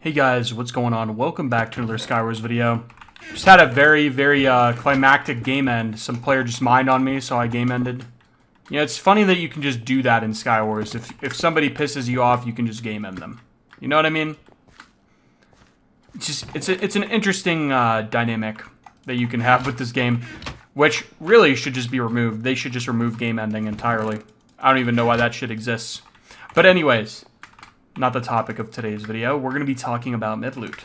Hey guys, what's going on? Welcome back to another Skywars video. Just had a very climactic game end. Some player just mined on me, so I game ended. Yeah, it's funny that you can just do that in Skywars. If somebody pisses you off, you can just game end them. You know what I mean? It's an interesting dynamic that you can have with this game, which really should just be removed. They should just remove game ending entirely. I don't even know why that shit exists. But anyways, not the topic of today's video. We're going to be talking about mid loot.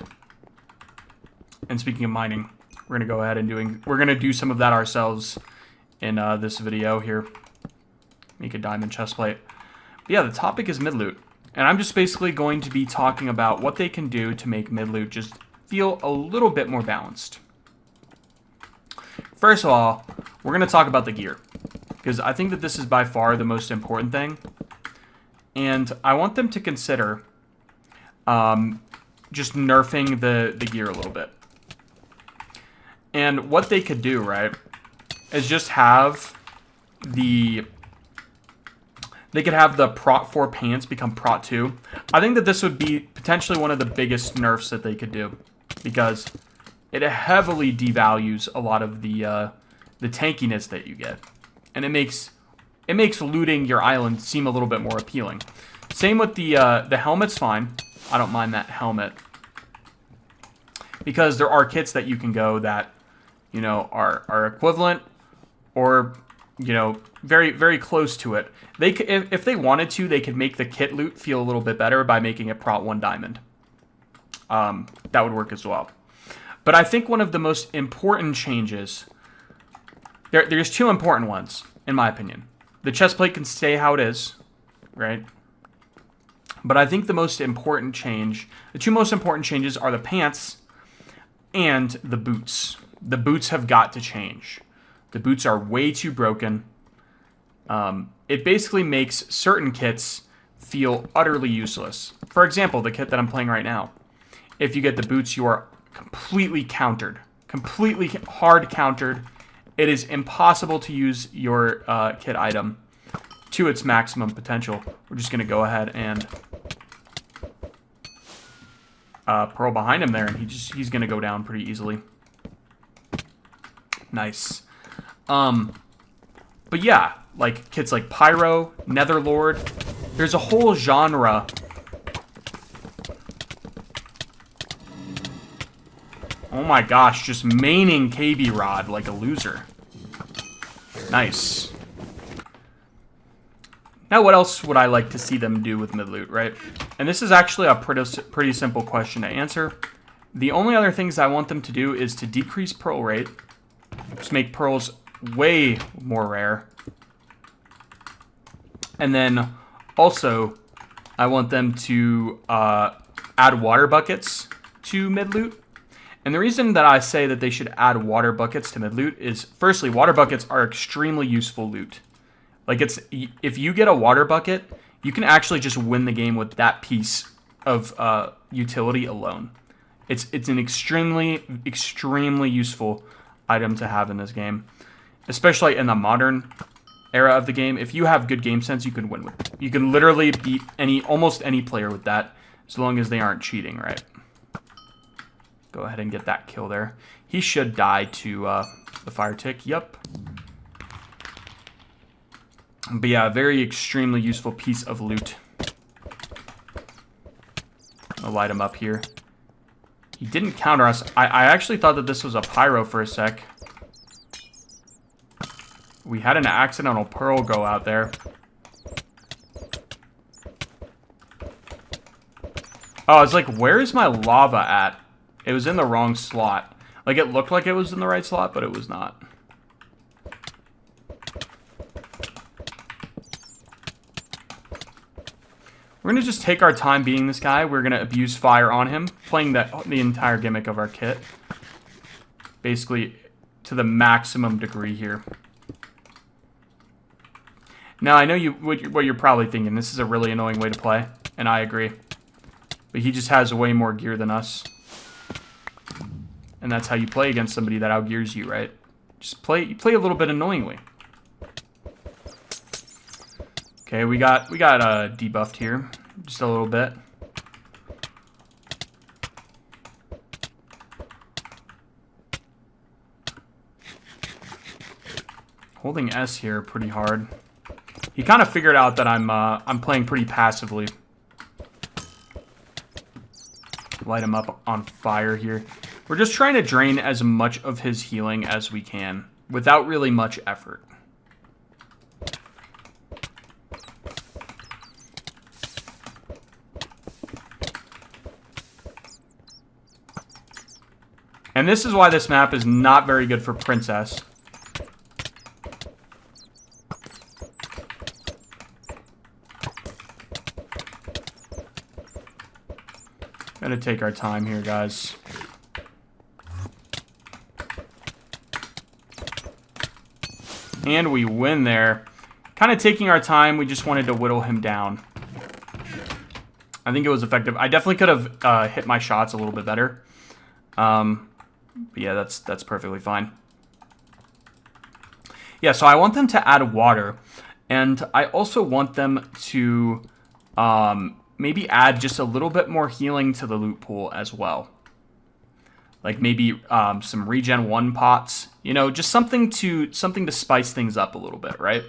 And speaking of mining, we're going to go ahead and we're going to do some of that ourselves in this video here. Make a diamond chestplate. But yeah, the topic is mid loot. And I'm just basically going to be talking about what they can do to make mid loot just feel a little bit more balanced. First of all, we're going to talk about the gear, because I think that this is by far the most important thing. And I want them to consider just nerfing the gear a little bit. And what they could do, right, is just have they could have the Prot 4 pants become Prot 2. I think that this would be potentially one of the biggest nerfs that they could do, because it heavily devalues a lot of the tankiness that you get, and it makes looting your island seem a little bit more appealing. Same with the helmet's fine. I don't mind that helmet, because there are kits that you can go that, you know, are equivalent or, you know, very close to it. They could, if they wanted to, they could make the kit loot feel a little bit better by making it Prot 1 diamond. That would work as well. But I think one of the most important changes, there's two important ones, in my opinion. The chestplate can stay how it is, right? But I think the most important change, the two most important changes are the pants and the boots. The boots have got to change. The boots are way too broken. It basically makes certain kits feel utterly useless. For example, the kit that I'm playing right now. If you get the boots, you are completely countered. Completely hard countered. It is impossible to use your kit item to its maximum potential. We're just going to go ahead and pearl behind him there, and he's going to go down pretty easily. Nice. But yeah, like kits like Pyro, Netherlord, there's a whole genre. Oh my gosh, just maining KB Rod like a loser. Nice. Now what else would I like to see them do with mid loot, right? And this is actually a pretty simple question to answer. The only other things I want them to do is to decrease pearl rate. Just make pearls way more rare. And then also, I want them to add water buckets to mid loot. And the reason that I say that they should add water buckets to mid loot is, firstly, water buckets are extremely useful loot. Like, if you get a water bucket, you can actually just win the game with that piece of utility alone. It's an extremely useful item to have in this game, especially in the modern era of the game. If you have good game sense, you can win with it. You can literally beat almost any player with that, as long as they aren't cheating, right? Go ahead and get that kill there. He should die to the fire tick. Yep. But yeah, a very extremely useful piece of loot. I'll light him up here. He didn't counter us. I actually thought that this was a Pyro for a sec. We had an accidental pearl go out there. Oh, I was like, where is my lava at? It was in the wrong slot. Like, it looked like it was in the right slot, but it was not. We're going to just take our time beating this guy. We're going to abuse fire on him, playing the entire gimmick of our kit. Basically, to the maximum degree here. Now, I know what you're probably thinking. This is a really annoying way to play, and I agree. But he just has way more gear than us. And that's how you play against somebody that outgears you, right? You play a little bit annoyingly. Okay, we got debuffed here, just a little bit. holding S here pretty hard. He kind of figured out that I'm playing pretty passively. Light him up on fire here. We're just trying to drain as much of his healing as we can without really much effort. And this is why this map is not very good for Princess. Gotta take our time here, guys. And we win there. Kind of taking our time. We just wanted to whittle him down. I think it was effective. I definitely could have hit my shots a little bit better. But yeah, that's perfectly fine. Yeah, so I want them to add water. And I also want them to maybe add just a little bit more healing to the loot pool as well. Like maybe some regen 1 pots. You know, just something to spice things up a little bit, right?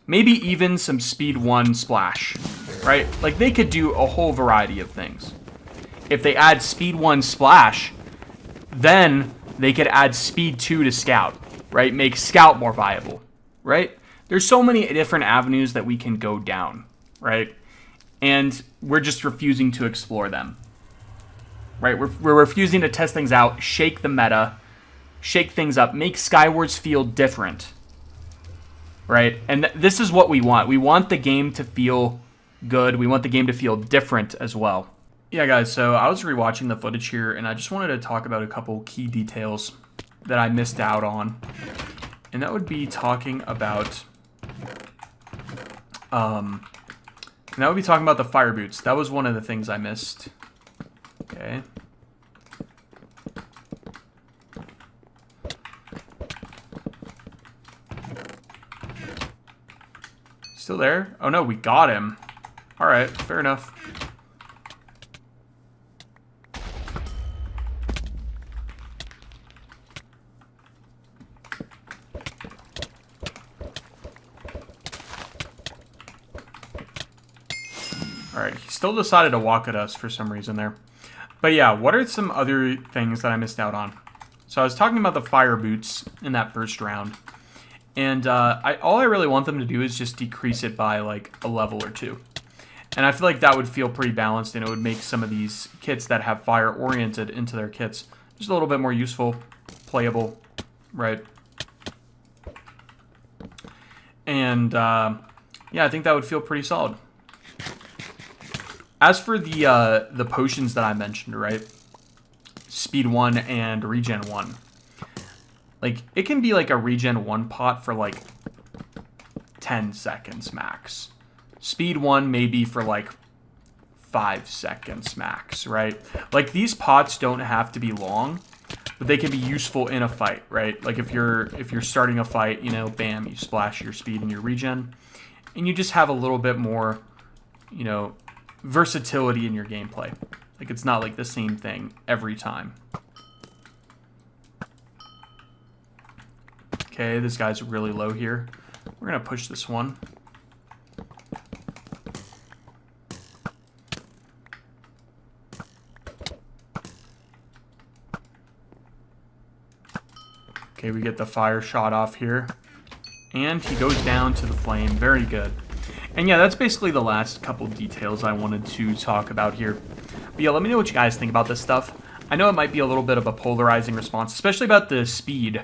Maybe even some speed 1 splash, right? Like they could do a whole variety of things. If they add speed 1 splash, then they could add speed 2 to scout, right? Make scout more viable, right? There's so many different avenues that we can go down, right? And we're just refusing to explore them, right? We're refusing to test things out, shake the meta, shake things up, make Skywars feel different, right? And this is what we want. We want the game to feel good. We want the game to feel different as well. Yeah, guys, so I was rewatching the footage here, and I just wanted to talk about a couple key details that I missed out on. And that would be talking about... the fire boots. That was one of the things I missed. Okay. Still there? Oh no, we got him. Alright, fair enough. Alright, he still decided to walk at us for some reason there. But yeah, what are some other things that I missed out on? So I was talking about the fire boots in that first round. And all I really want them to do is just decrease it by like a level or 2. And I feel like that would feel pretty balanced, and it would make some of these kits that have fire oriented into their kits just a little bit more useful, playable, right? And yeah, I think that would feel pretty solid. As for the potions that I mentioned, right? Speed 1 and regen 1. Like, it can be like a regen 1 pot for like 10 seconds max. Speed 1 maybe for like 5 seconds max, right? Like, these pots don't have to be long, but they can be useful in a fight, right? Like, if you're starting a fight, you know, bam, you splash your speed and your regen, and you just have a little bit more, you know, versatility in your gameplay. Like, it's not like the same thing every time. Okay, this guy's really low here. We're gonna push this one. Okay, we get the fire shot off here. And he goes down to the flame. Very good. And yeah, that's basically the last couple details I wanted to talk about here. But yeah, let me know what you guys think about this stuff. I know it might be a little bit of a polarizing response, especially about the speed.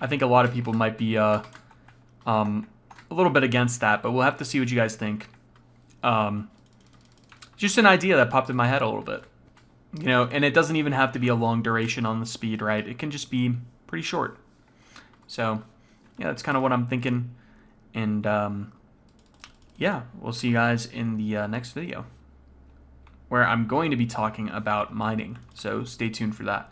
I think a lot of people might be a little bit against that, but we'll have to see what you guys think. Just an idea that popped in my head a little bit. You know, and it doesn't even have to be a long duration on the speed, right? It can just be pretty short. So, yeah, that's kind of what I'm thinking. And, yeah, we'll see you guys in the next video, where I'm going to be talking about mining. So stay tuned for that.